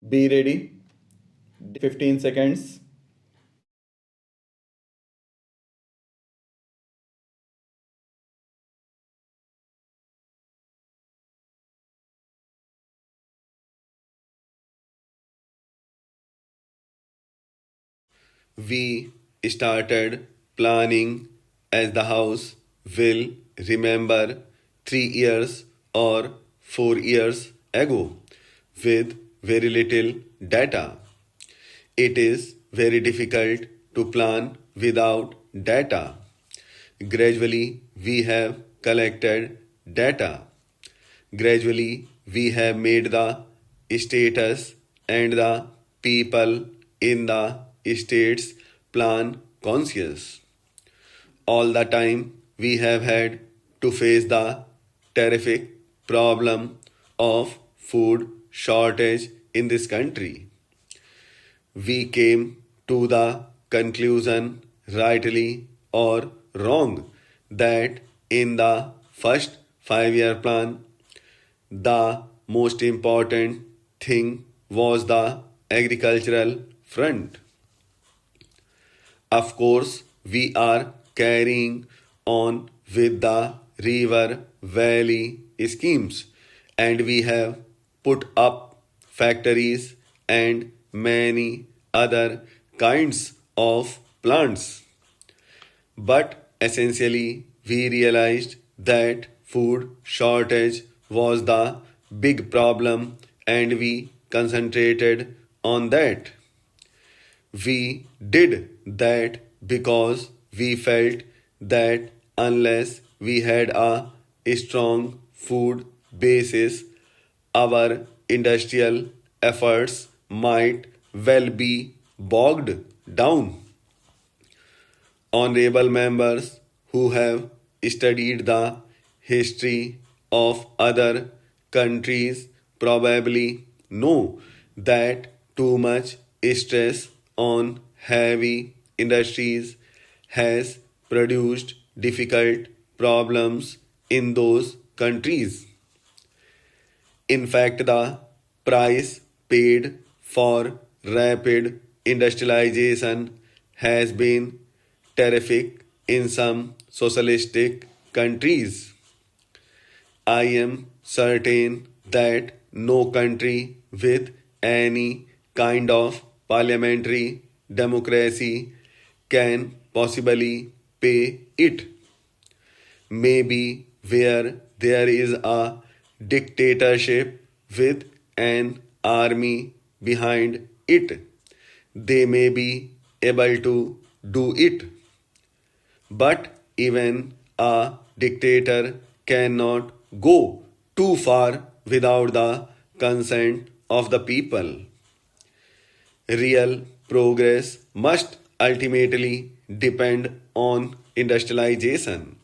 Be ready. 15 seconds. We started planning as the house will remember 3 years or 4 years ago with very little data. It is very difficult to plan without data. Gradually, we have collected data. Gradually, we have made the status and the people in the states plan conscious. All the time, we have had to face the terrific problem of food shortage in this country. We came to the conclusion, rightly or wrong, that in the first 5 year plan, the most important thing was the agricultural front. Of course, we are carrying on with the river valley schemes and we have put up factories and many other kinds of plants. But essentially, we realized that food shortage was the big problem and we concentrated on that. We did that because we felt that unless we had a strong food basis, our industrial efforts might well be bogged down. Honorable members who have studied the history of other countries probably know that too much stress on heavy industries has produced difficult problems in those countries. In fact, the price paid for rapid industrialization has been terrific in some socialistic countries. I am certain that no country with any kind of parliamentary democracy can possibly pay it. Maybe where there is a dictatorship with an army behind it, they may be able to do it. But even a dictator cannot go too far without the consent of the people. Real progress must ultimately depend on industrialization.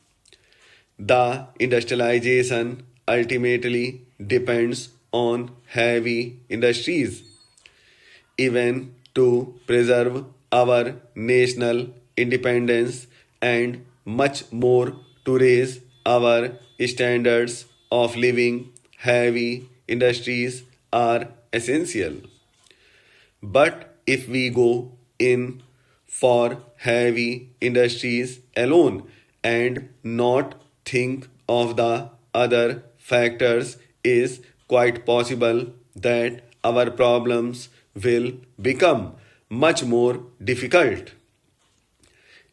The industrialization ultimately depends on heavy industries. Even to preserve our national independence and much more to raise our standards of living, heavy industries are essential. But if we go in for heavy industries alone and not think of the other factors, is quite possible that our problems will become much more difficult.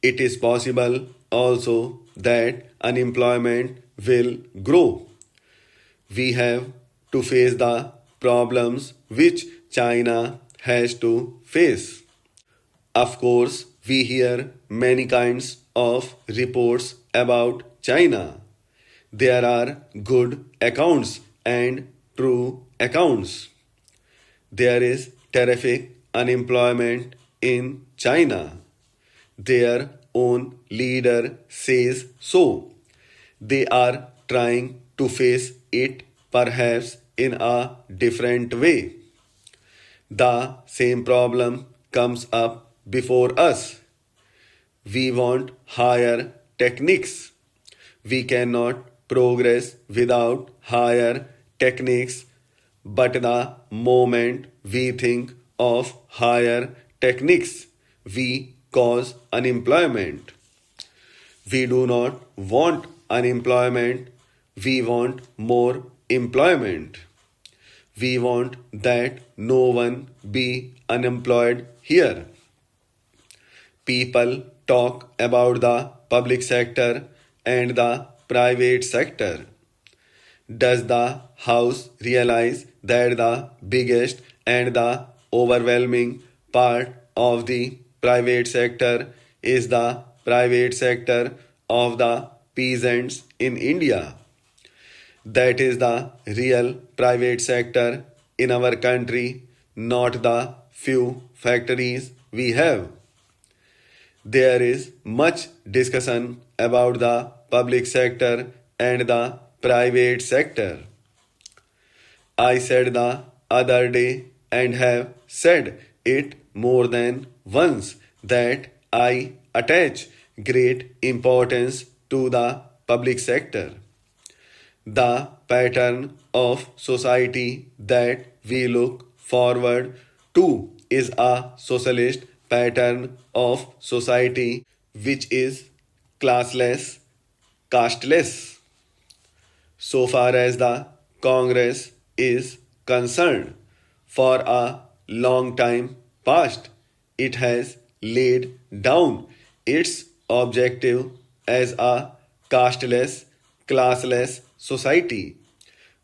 It is possible also that unemployment will grow. We have to face the problems which China has to face. Of course, we hear many kinds of reports about China. There are good accounts and true accounts. There is terrific unemployment in China. Their own leader says so. They are trying to face it perhaps in a different way. The same problem comes up before us. We want higher techniques. We cannot progress without higher techniques. but the moment we think of higher techniques, we cause unemployment. We do not want unemployment, we want more employment. We want that no one be unemployed here. People talk about the public sector and the private sector. Does the House realize that the biggest and the overwhelming part of the private sector is the private sector of the peasants in India? That is the real private sector in our country, not the few factories we have. There is much discussion about the public sector and the private sector. I said the other day and have said it more than once that I attach great importance to the public sector. The pattern of society that we look forward to is a socialist pattern of society which is classless, casteless. So far as the Congress is concerned, for a long time past, it has laid down its objective as a casteless, classless society,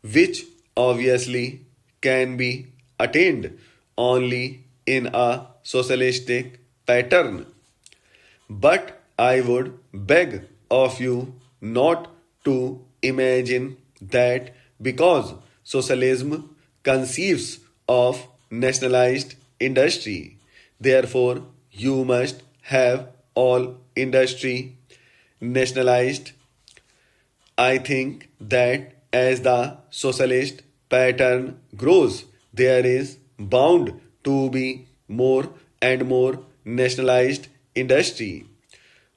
which obviously can be attained only in a socialistic pattern. But I would beg of you not to imagine that because socialism conceives of nationalized industry, therefore you must have all industry nationalized. I think that as the socialist pattern grows, there is bound to be more and more nationalized industry.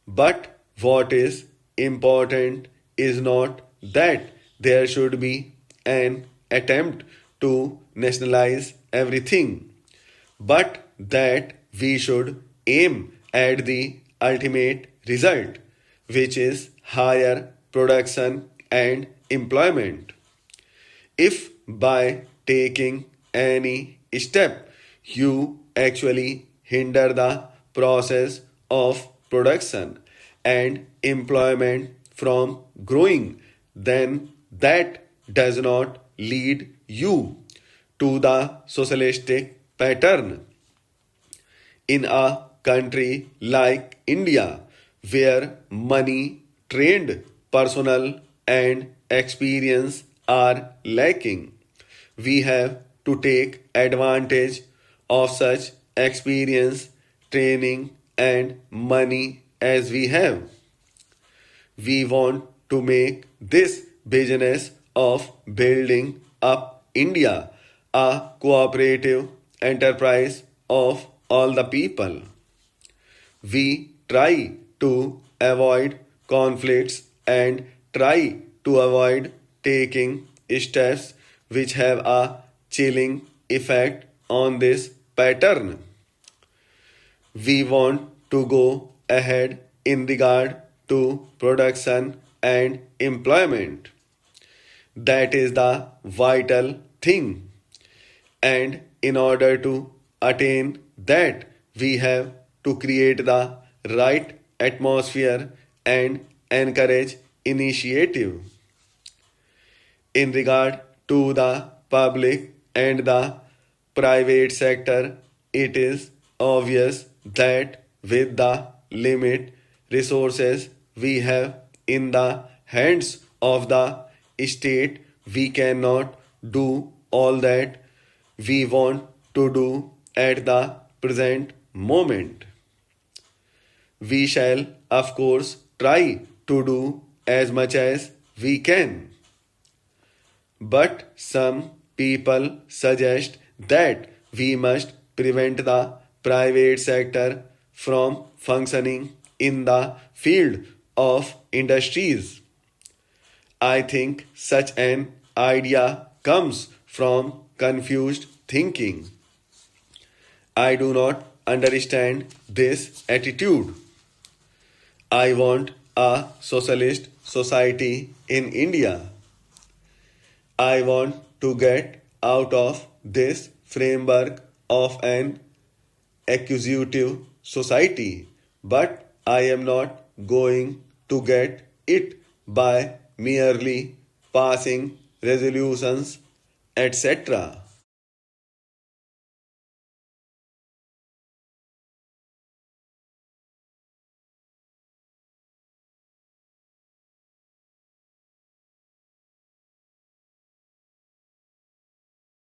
But what is important is not that there should be an attempt to nationalize everything, but that we should aim at the ultimate result, which is higher production and employment. If by taking any step you actually hinder the process of production and employment from growing, then that does not lead you to the socialistic pattern. In a country like India, where money, trained personnel, and experience are lacking, we have to take advantage of such experience, training, and money as we have. We want to make this business of building up India a cooperative enterprise of all the people. We try to avoid conflicts and try to avoid taking steps which have a chilling effect on this pattern. We want to go ahead in regard to production and employment. That is the vital thing. And in order to attain that, we have to create the right atmosphere and encourage initiative. In regard to the public and the private sector, it is obvious that with the limit resources we have in the hands of the state, we cannot do all that we want to do at the present moment. We shall, of course, try to do as much as we can. But some people suggest that we must prevent the private sector from functioning in the field of industries. I think such an idea comes from confused thinking. I do not understand this attitude. I want a socialist society in India. I want to get out of this framework of an accusative society, but I am not going to get it by merely passing resolutions, etc.